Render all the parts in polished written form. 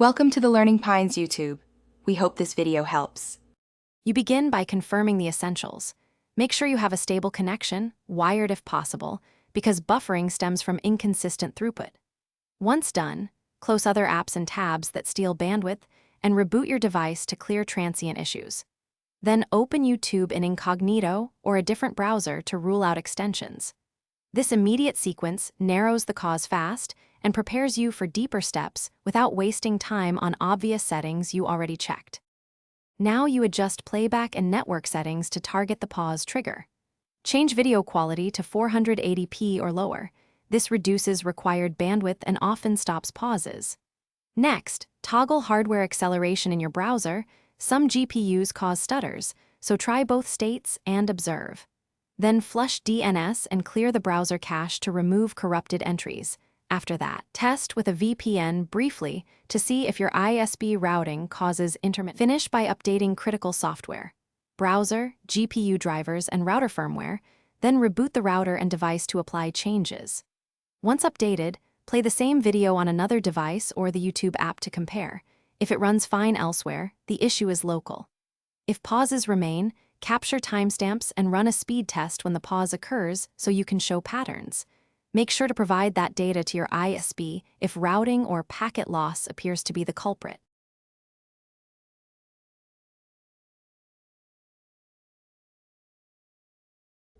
Welcome to the Learning Pines YouTube. We hope this video helps. You begin by confirming the essentials. Make sure you have a stable connection, wired if possible, because buffering stems from inconsistent throughput. Once done, close other apps and tabs that steal bandwidth and reboot your device to clear transient issues. Then open YouTube in incognito or a different browser to rule out extensions. This immediate sequence narrows the cause fast and prepares you for deeper steps without wasting time on obvious settings you already checked. Now you adjust playback and network settings to target the pause trigger. Change video quality to 480p or lower. This reduces required bandwidth and often stops pauses. Next, toggle hardware acceleration in your browser. Some GPUs cause stutters, so try both states and observe. Then flush DNS and clear the browser cache to remove corrupted entries. After that, test with a VPN briefly to see if your ISP routing causes intermittent. Finish by updating critical software, browser, GPU drivers, and router firmware, then reboot the router and device to apply changes. Once updated, play the same video on another device or the YouTube app to compare. If it runs fine elsewhere, the issue is local. If pauses remain, capture timestamps and run a speed test when the pause occurs so you can show patterns. Make sure to provide that data to your ISP if routing or packet loss appears to be the culprit.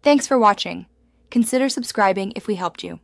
Thanks for watching. Consider subscribing if we helped you.